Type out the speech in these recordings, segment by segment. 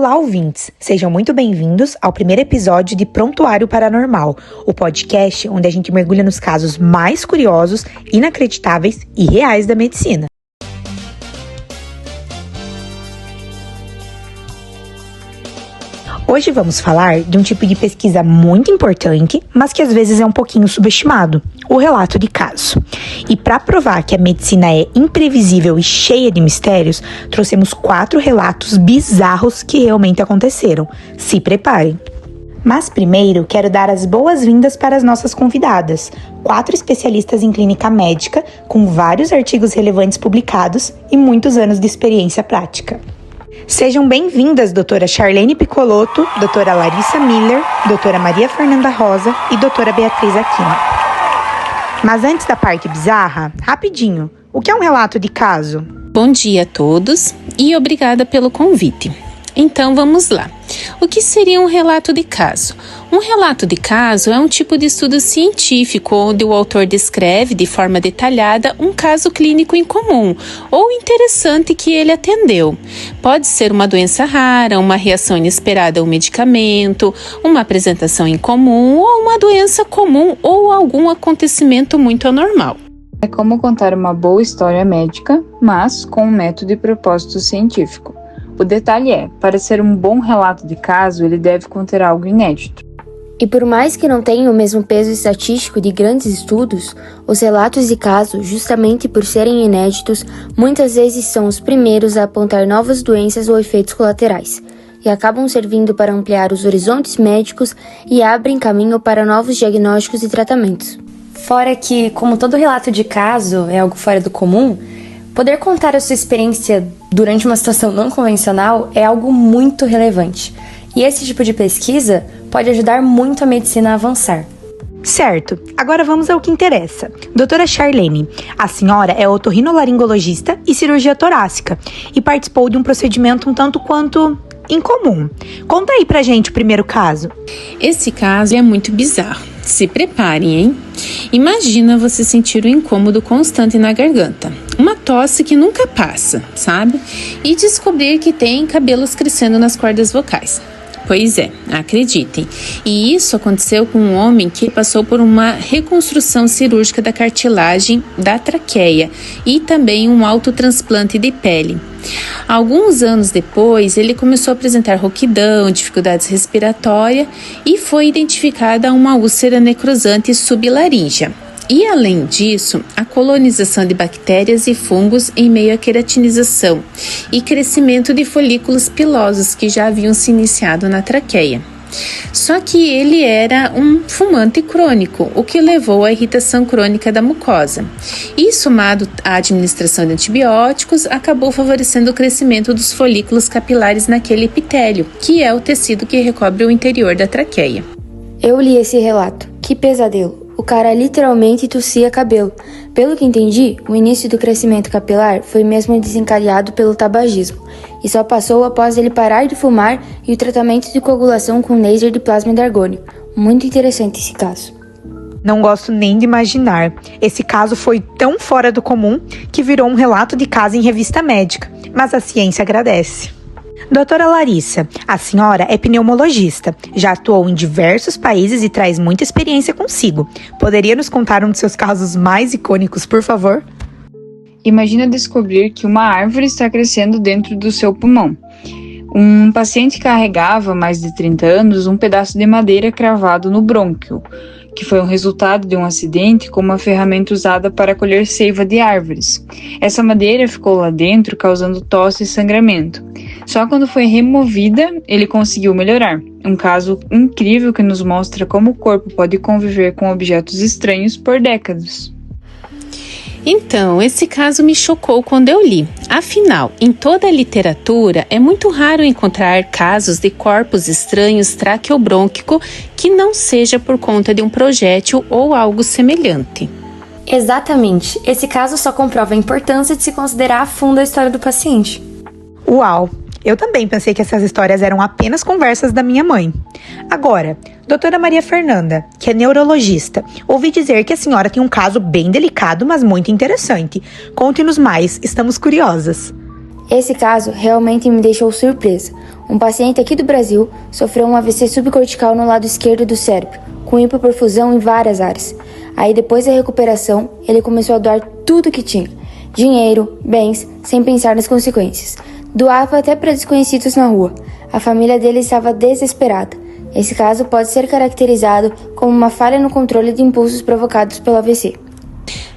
Olá, ouvintes! Sejam muito bem-vindos ao primeiro episódio de Prontuário Paranormal, o podcast onde a gente mergulha nos casos mais curiosos, inacreditáveis e reais da medicina. Hoje vamos falar de um tipo de pesquisa muito importante, mas que às vezes é um pouquinho subestimado, o relato de caso. E para provar que a medicina é imprevisível e cheia de mistérios, trouxemos 4 relatos bizarros que realmente aconteceram. Se preparem! Mas primeiro, quero dar as boas-vindas para as nossas convidadas, 4 especialistas em clínica médica, com vários artigos relevantes publicados e muitos anos de experiência prática. Sejam bem-vindas, doutora Charlene Piccolotto, doutora Larissa Miller, doutora Maria Fernanda Rosa e doutora Beatriz Aquino. Mas antes da parte bizarra, rapidinho, o que é um relato de caso? Bom dia a todos e obrigada pelo convite. Então vamos lá. O que seria um relato de caso? Um relato de caso é um tipo de estudo científico onde o autor descreve de forma detalhada um caso clínico incomum ou interessante que ele atendeu. Pode ser uma doença rara, uma reação inesperada a um medicamento, uma apresentação incomum ou uma doença comum ou algum acontecimento muito anormal. É como contar uma boa história médica, mas com um método e propósito científico. O detalhe é, para ser um bom relato de caso, ele deve conter algo inédito. E por mais que não tenha o mesmo peso estatístico de grandes estudos, os relatos de caso, justamente por serem inéditos, muitas vezes são os primeiros a apontar novas doenças ou efeitos colaterais, e acabam servindo para ampliar os horizontes médicos e abrem caminho para novos diagnósticos e tratamentos. Fora que, como todo relato de caso é algo fora do comum, poder contar a sua experiência durante uma situação não convencional é algo muito relevante. E esse tipo de pesquisa pode ajudar muito a medicina a avançar. Certo, agora vamos ao que interessa. Doutora Charlene, a senhora é otorrinolaringologista e cirurgia torácica e participou de um procedimento um tanto quanto incomum. Conta aí pra gente o primeiro caso. Esse caso é muito bizarro. Se preparem, hein? Imagina você sentir um incômodo constante na garganta, uma tosse que nunca passa, sabe? E descobrir que tem cabelos crescendo nas cordas vocais. Pois é, acreditem. E isso aconteceu com um homem que passou por uma reconstrução cirúrgica da cartilagem da traqueia e também um autotransplante de pele. Alguns anos depois, ele começou a apresentar rouquidão, dificuldades respiratórias e foi identificada uma úlcera necrosante sublaríngea. E, além disso, a colonização de bactérias e fungos em meio à queratinização e crescimento de folículos pilosos que já haviam se iniciado na traqueia. Só que ele era um fumante crônico, o que levou à irritação crônica da mucosa. E, somado à administração de antibióticos, acabou favorecendo o crescimento dos folículos capilares naquele epitélio, que é o tecido que recobre o interior da traqueia. Eu li esse relato. Que pesadelo! O cara literalmente tossia cabelo. Pelo que entendi, o início do crescimento capilar foi mesmo desencadeado pelo tabagismo e só passou após ele parar de fumar e o tratamento de coagulação com laser de plasma de argônio. Muito interessante esse caso. Não gosto nem de imaginar. Esse caso foi tão fora do comum que virou um relato de caso em revista médica, mas a ciência agradece. Doutora Larissa, a senhora é pneumologista, já atuou em diversos países e traz muita experiência consigo. Poderia nos contar um de seus casos mais icônicos, por favor? Imagina descobrir que uma árvore está crescendo dentro do seu pulmão. Um paciente carregava há mais de 30 anos um pedaço de madeira cravado no brônquio, que foi um resultado de um acidente com uma ferramenta usada para colher seiva de árvores. Essa madeira ficou lá dentro, causando tosse e sangramento. Só quando foi removida, ele conseguiu melhorar. Um caso incrível que nos mostra como o corpo pode conviver com objetos estranhos por décadas. Então, esse caso me chocou quando eu li. Afinal, em toda a literatura, é muito raro encontrar casos de corpos estranhos traqueobrônquico que não seja por conta de um projétil ou algo semelhante. Exatamente. Esse caso só comprova a importância de se considerar a fundo a história do paciente. Uau! Eu também pensei que essas histórias eram apenas conversas da minha mãe. Agora, doutora Maria Fernanda, que é neurologista, ouvi dizer que a senhora tem um caso bem delicado, mas muito interessante. Conte-nos mais, estamos curiosas. Esse caso realmente me deixou surpresa. Um paciente aqui do Brasil sofreu um AVC subcortical no lado esquerdo do cérebro, com hipoperfusão em várias áreas. Aí depois da recuperação, ele começou a doar tudo que tinha. Dinheiro, bens, sem pensar nas consequências. Doava até para desconhecidos na rua. A família dele estava desesperada. Esse caso pode ser caracterizado como uma falha no controle de impulsos provocados pelo AVC.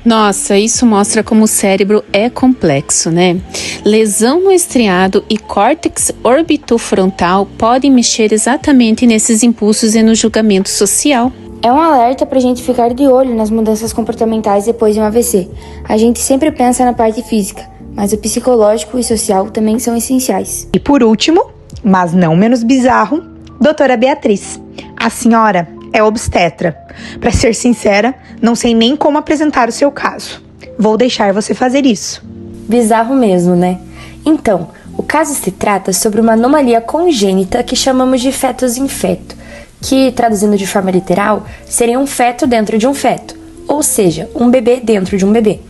Nossa, isso mostra como o cérebro é complexo, né? Lesão no estriado e córtex orbitofrontal podem mexer exatamente nesses impulsos e no julgamento social. É um alerta para a gente ficar de olho nas mudanças comportamentais depois de um AVC. A gente sempre pensa na parte física, mas o psicológico e social também são essenciais. E por último, mas não menos bizarro, doutora Beatriz. A senhora é obstetra. Para ser sincera, não sei nem como apresentar o seu caso. Vou deixar você fazer isso. Bizarro mesmo, né? Então, o caso se trata sobre uma anomalia congênita que chamamos de fetus in feto, que, traduzindo de forma literal, seria um feto dentro de um feto, ou seja, um bebê dentro de um bebê.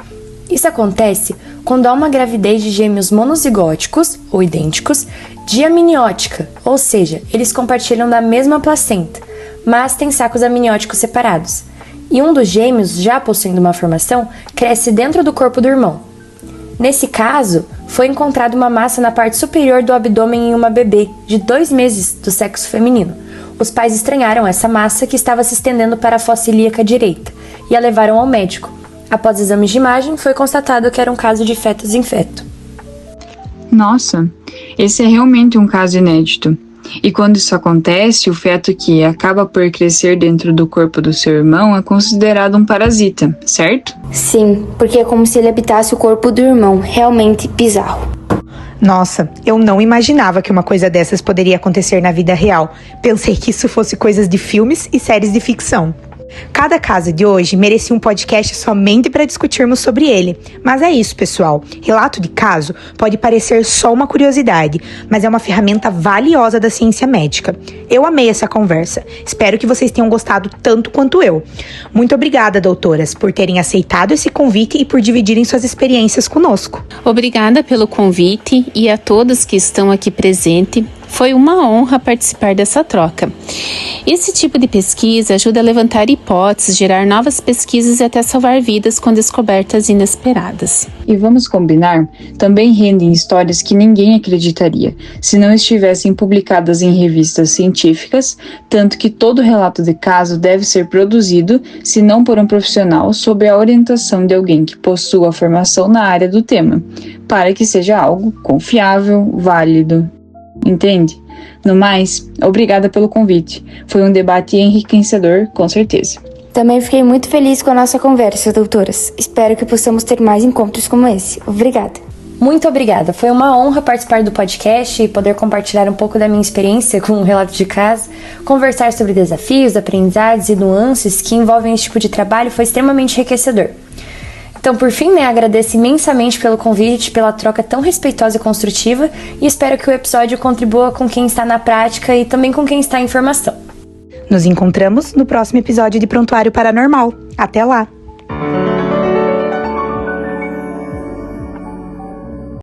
Isso acontece quando há uma gravidez de gêmeos monozigóticos, ou idênticos, diamniótica, ou seja, eles compartilham da mesma placenta, mas têm sacos amnióticos separados. E um dos gêmeos, já possuindo uma formação, cresce dentro do corpo do irmão. Nesse caso, foi encontrada uma massa na parte superior do abdômen em uma bebê de 2 meses do sexo feminino. Os pais estranharam essa massa que estava se estendendo para a fossa ilíaca direita e a levaram ao médico. Após exames de imagem, foi constatado que era um caso de fetus in feto. Nossa, esse é realmente um caso inédito. E quando isso acontece, o feto que acaba por crescer dentro do corpo do seu irmão é considerado um parasita, certo? Sim, porque é como se ele habitasse o corpo do irmão. Realmente bizarro. Nossa, eu não imaginava que uma coisa dessas poderia acontecer na vida real. Pensei que isso fosse coisas de filmes e séries de ficção. Cada caso de hoje merecia um podcast somente para discutirmos sobre ele. Mas é isso, pessoal. Relato de caso pode parecer só uma curiosidade, mas é uma ferramenta valiosa da ciência médica. Eu amei essa conversa. Espero que vocês tenham gostado tanto quanto eu. Muito obrigada, doutoras, por terem aceitado esse convite e por dividirem suas experiências conosco. Obrigada pelo convite e a todos que estão aqui presentes. Foi uma honra participar dessa troca. Esse tipo de pesquisa ajuda a levantar hipóteses, gerar novas pesquisas e até salvar vidas com descobertas inesperadas. E vamos combinar, também rendem histórias que ninguém acreditaria se não estivessem publicadas em revistas científicas, tanto que todo relato de caso deve ser produzido, se não por um profissional, sob a orientação de alguém que possua formação na área do tema, para que seja algo confiável, válido. Entende? No mais, obrigada pelo convite. Foi um debate enriquecedor, com certeza. Também fiquei muito feliz com a nossa conversa, doutoras. Espero que possamos ter mais encontros como esse. Obrigada. Muito obrigada. Foi uma honra participar do podcast e poder compartilhar um pouco da minha experiência com um relato de caso. Conversar sobre desafios, aprendizados e nuances que envolvem esse tipo de trabalho foi extremamente enriquecedor. Então, por fim, agradeço imensamente pelo convite, pela troca tão respeitosa e construtiva e espero que o episódio contribua com quem está na prática e também com quem está em formação. Nos encontramos no próximo episódio de Prontuário Paranormal. Até lá!